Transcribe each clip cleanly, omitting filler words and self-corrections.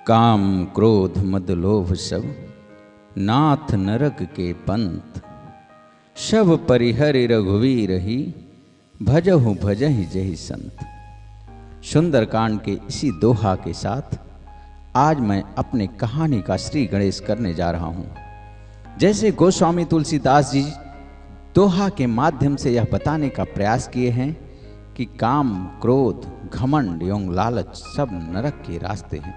काम क्रोध मद लोभ सब नाथ नरक के पंथ। शब परिहरि रघुवीर ही भजहु भजहि जहि संत। सुंदरकांड के इसी दोहा के साथ आज मैं अपने कहानी का श्री गणेश करने जा रहा हूं। जैसे गोस्वामी तुलसीदास जी दोहा के माध्यम से यह बताने का प्रयास किए हैं कि काम क्रोध घमंड एवं लालच सब नरक के रास्ते हैं,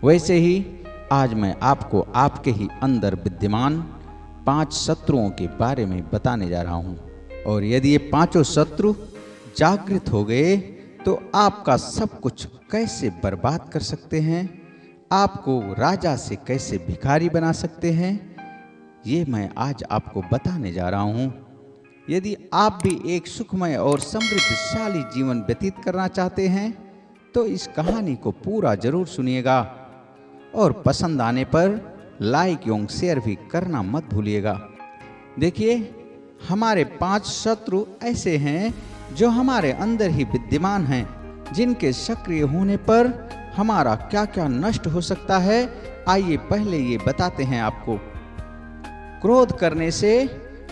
वैसे ही आज मैं आपको आपके ही अंदर विद्यमान 5 शत्रुओं के बारे में बताने जा रहा हूं। और यदि ये पांचों शत्रु जागृत हो गए तो आपका सब कुछ कैसे बर्बाद कर सकते हैं, आपको राजा से कैसे भिखारी बना सकते हैं, ये मैं आज आपको बताने जा रहा हूं। यदि आप भी एक सुखमय और समृद्धशाली जीवन व्यतीत करना चाहते हैं तो इस कहानी को पूरा जरूर सुनिएगा और पसंद आने पर लाइक एवं शेयर भी करना मत भूलिएगा। देखिए, हमारे 5 शत्रु ऐसे हैं जो हमारे अंदर ही विद्यमान हैं, जिनके सक्रिय होने पर हमारा क्या क्या नष्ट हो सकता है। आइए पहले ये बताते हैं आपको। क्रोध करने से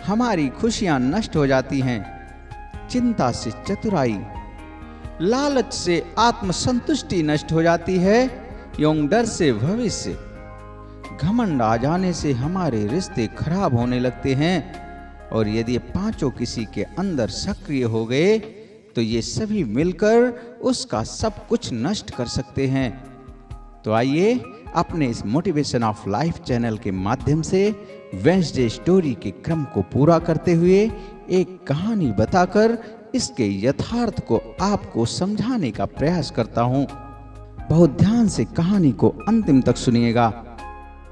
हमारी खुशियां नष्ट हो जाती हैं, चिंता से चतुराई, लालच से आत्मसंतुष्टि नष्ट हो जाती है एवं डर से भविष्य, घमंड आ जाने से हमारे रिश्ते खराब होने लगते हैं। और यदि ये पांचों किसी के अंदर सक्रिय हो गए तो ये सभी मिलकर उसका सब कुछ नष्ट कर सकते हैं। तो आइए अपने इस मोटिवेशन ऑफ लाइफ चैनल के माध्यम से वेडनेसडे स्टोरी के क्रम को पूरा करते हुए एक कहानी बताकर इसके यथार्थ को आपको समझाने का प्रयास करता हूं। बहुत ध्यान से कहानी को अंतिम तक सुनिएगा।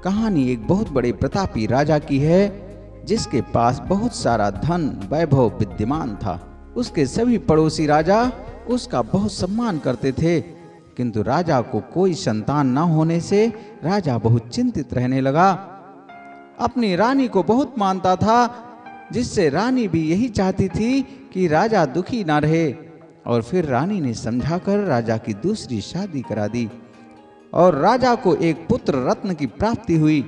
कहानी एक बहुत बड़े प्रतापी राजा की है, जिसके पास बहुत सारा धन वैभव विद्यमान था। उसके सभी पड़ोसी राजा उसका बहुत सम्मान करते थे, किंतु राजा को कोई संतान न होने से राजा बहुत चिंतित रहने लगा। अपनी रानी को बहुत मानता था, जिससे रानी भी यही चाहती थी कि राजा दुखी ना रहे। और फिर रानी ने समझाकर राजा की दूसरी शादी करा दी और राजा को एक पुत्र रत्न की प्राप्ति हुई।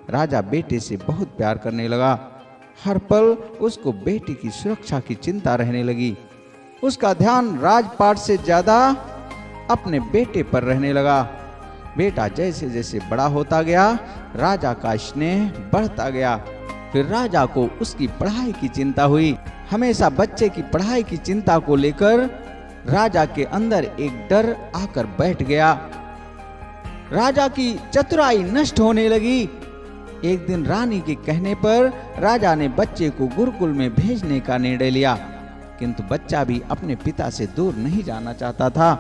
राजा बेटे से बहुत प्यार करने लगा। हर पल उसको बेटे की सुरक्षा की चिंता रहने लगी। उसका ध्यान राजपाट से ज्यादा अपने बेटे पर रहने लगा। बेटा जैसे जैसे बड़ा होता गया, राजा का स्नेह बढ़ता गया। फिर राजा को उसकी पढ़ाई की चिंता हुई। हमेशा बच्चे की पढ़ाई की चिंता को लेकर राजा के अंदर एक डर आकर बैठ गया। राजा की चतुराई नष्ट होने लगी। एक दिन रानी के कहने पर राजा ने बच्चे को गुरुकुल में भेजने का निर्णय लिया, किंतु बच्चा भी अपने पिता से दूर नहीं जाना चाहता था।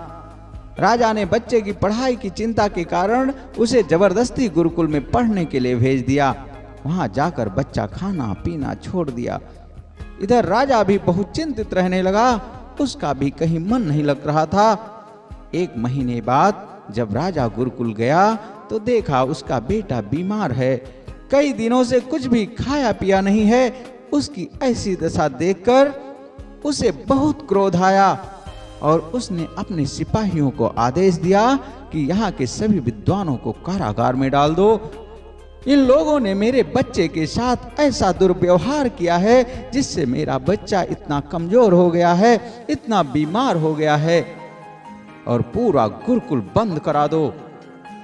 राजा ने बच्चे की पढ़ाई की चिंता के कारण उसे जबरदस्ती गुरुकुल में पढ़ने के लिए भेज दिया। वहां जाकर बच्चा खाना पीना छोड़ दिया। इधर राजा भी बहुत चिंतित रहने लगा। उसका भी कहीं मन नहीं लग रहा था। 1 महीने बाद जब राजा गुरुकुल गया तो देखा उसका बेटा बीमार है। कई दिनों से कुछ भी खाया पिया नहीं है। उसकी ऐसी दशा देखकर उसे बहुत क्रोध आया और उसने अपने सिपाहियों को आदेश दिया कि यहाँ के सभी विद्वानों को कारागार में डाल दो। इन लोगों ने मेरे बच्चे के साथ ऐसा दुर्व्यवहार किया है, जिससे मेरा बच्चा इतना कमजोर हो गया है, इतना बीमार हो गया है। और पूरा गुरुकुल बंद करा दो,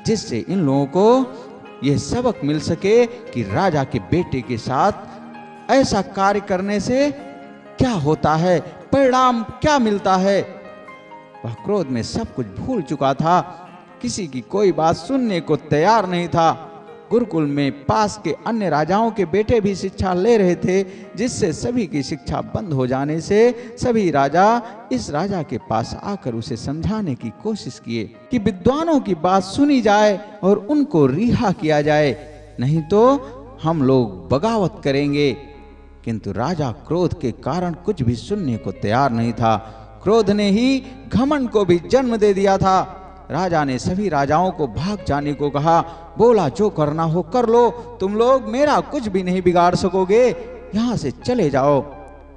जिससे इन लोगों को यह सबक मिल सके कि राजा के बेटे के साथ ऐसा कार्य करने से क्या होता है, परिणाम क्या मिलता है। वह क्रोध में सब कुछ भूल चुका था, किसी की कोई बात सुनने को तैयार नहीं था। गुरुकुल में पास के अन्य राजाओं के बेटे भी शिक्षा ले रहे थे, जिससे सभी की शिक्षा बंद हो जाने से सभी राजा इस राजा के पास आकर उसे समझाने की कोशिश किए कि विद्वानों की बात सुनी जाए और उनको रिहा किया जाए, नहीं तो हम लोग बगावत करेंगे। किंतु राजा क्रोध के कारण कुछ भी सुनने को तैयार नहीं था। क्रोध ने ही घमंड को भी जन्म दे दिया था। राजा ने सभी राजाओं को भाग जाने को कहा। बोला, जो करना हो कर लो, तुम लोग मेरा कुछ भी नहीं बिगाड़ सकोगे, यहाँ से चले जाओ।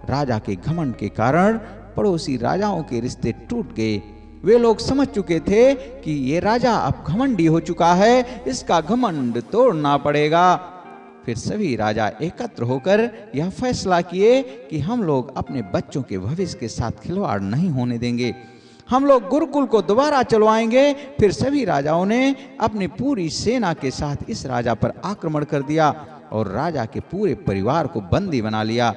राजा के घमंड के कारण पड़ोसी राजाओं के रिश्ते टूट गए। वे लोग समझ चुके थे कि ये राजा अब घमंडी हो चुका है, इसका घमंड तोड़ना पड़ेगा। फिर सभी राजा एकत्र होकर यह फैसला किए कि हम लोग अपने बच्चों के भविष्य के साथ खिलवाड़ नहीं होने देंगे, हम लोग गुरुकुल को दोबारा चलवाएंगे। फिर सभी राजाओं ने अपनी पूरी सेना के साथ इस राजा पर आक्रमण कर दिया और राजा के पूरे परिवार को बंदी बना लिया।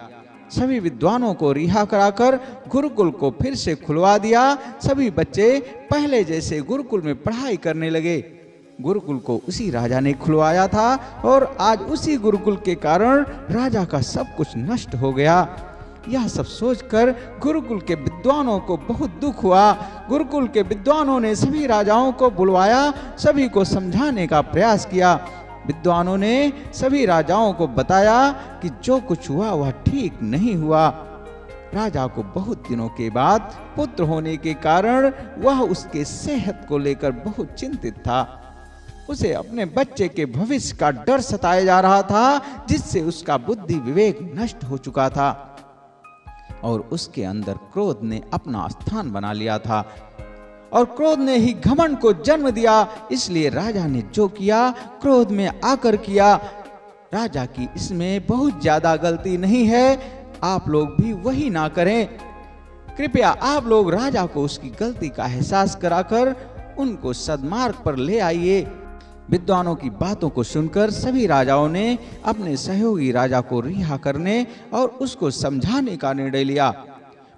सभी विद्वानों को रिहा कराकर गुरुकुल को फिर से खुलवा दिया। सभी बच्चे पहले जैसे गुरुकुल में पढ़ाई करने लगे। गुरुकुल को उसी राजा ने खुलवाया था और आज उसी गुरुकुल के कारण राजा का सब कुछ नष्ट हो गया। यह सब सोचकर गुरुकुल के विद्वानों को बहुत दुख हुआ। गुरुकुल के विद्वानों ने सभी राजाओं को बुलवाया, सभी को समझाने का प्रयास किया। विद्वानों ने सभी राजाओं को बताया कि जो कुछ हुआ वह ठीक नहीं हुआ। राजा को बहुत दिनों के बाद पुत्र होने के कारण वह उसके सेहत को लेकर बहुत चिंतित था। उसे अपने बच्चे के भविष्य का डर सताया जा रहा था, जिससे उसका बुद्धि विवेक नष्ट हो चुका था और उसके अंदर क्रोध ने अपना स्थान बना लिया था और क्रोध ने ही घमंड को जन्म दिया। इसलिए राजा ने जो किया क्रोध में आकर किया। राजा की इसमें बहुत ज्यादा गलती नहीं है, आप लोग भी वही ना करें। कृपया आप लोग राजा को उसकी गलती का एहसास कराकर उनको सद्मार्ग पर ले आइए। विद्वानों की बातों को सुनकर सभी राजाओं ने अपने सहयोगी राजा को रिहा करने और उसको समझाने का निर्णय लिया।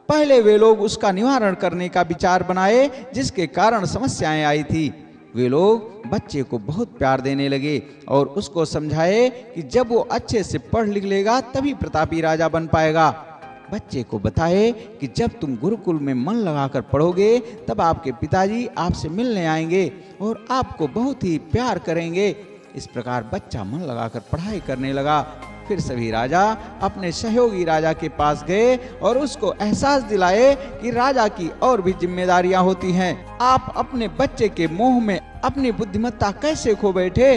पहले वे लोग उसका निवारण करने का विचार बनाए, जिसके कारण समस्याएं आई थी। वे लोग बच्चे को बहुत प्यार देने लगे और उसको समझाए कि जब वो अच्छे से पढ़ लिख लेगा तभी प्रतापी राजा बन पाएगा। बच्चे को बताए कि जब तुम गुरुकुल में मन लगाकर पढ़ोगे तब आपके पिताजी आपसे मिलने आएंगे और आपको बहुत ही प्यार करेंगे। इस प्रकार बच्चा मन लगाकर पढ़ाई करने लगा। फिर सभी राजा अपने सहयोगी राजा के पास गए और उसको एहसास दिलाए कि राजा की और भी जिम्मेदारियां होती हैं। आप अपने बच्चे के मोह में अपनी बुद्धिमत्ता कैसे खो बैठे?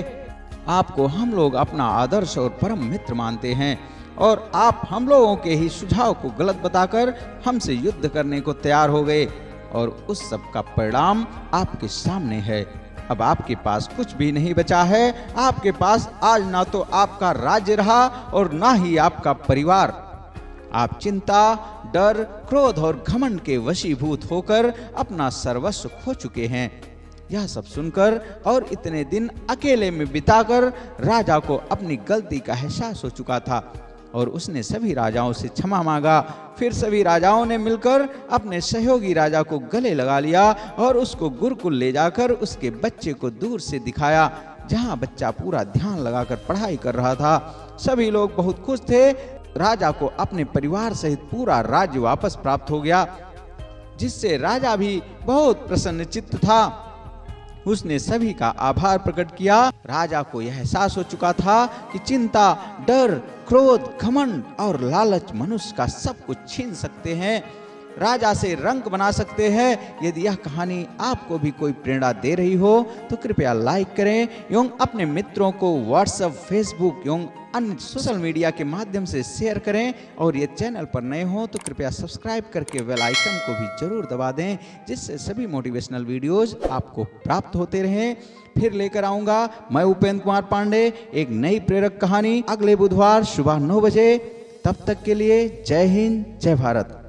आपको हम लोग अपना आदर्श और परम मित्र मानते हैं और आप हम लोगों के ही सुझाव को गलत बताकर हमसे युद्ध करने को तैयार हो गए और उस सब का परिणाम आपके सामने है। अब आपके पास कुछ भी नहीं बचा है। आपके पास आज ना तो आपका राज्य रहा और ना ही आपका परिवार। आप चिंता, डर, क्रोध और घमंड के वशीभूत होकर अपना सर्वस्व खो चुके हैं। यह सब सुनकर और इतने दिन अकेले में बिताकर राजा को अपनी गलती का एहसास हो चुका था और उसने सभी राजाओं से क्षमा मांगा। फिर सभी राजाओं ने मिलकर अपने सहयोगी राजा को गले लगा लिया और उसको गुरुकुल ले जाकर उसके बच्चे को दूर से दिखाया, जहां बच्चा पूरा ध्यान लगाकर पढ़ाई कर रहा था। सभी लोग बहुत खुश थे। राजा को अपने परिवार सहित पूरा राज्य वापस प्राप्त हो गया, जिससे राजा भी बहुत प्रसन्नचित्त था। उसने सभी का आभार प्रकट किया। राजा को यह एहसास हो चुका था कि चिंता, डर, क्रोध, घमंड और लालच मनुष्य का सब कुछ छीन सकते हैं, राजा से रंक बना सकते हैं। यदि यह कहानी आपको भी कोई प्रेरणा दे रही हो तो कृपया लाइक करें एवं अपने मित्रों को व्हाट्सएप, फेसबुक एवं अन्य सोशल मीडिया के माध्यम से शेयर करें और ये चैनल पर नए हो तो कृपया सब्सक्राइब करके बेल आइकन को भी जरूर दबा दें, जिससे सभी मोटिवेशनल वीडियोज आपको प्राप्त होते रहें। फिर लेकर आऊंगा मैं उपेंद्र कुमार पांडे एक नई प्रेरक कहानी अगले बुधवार सुबह 9 बजे। तब तक के लिए जय हिंद, जय भारत।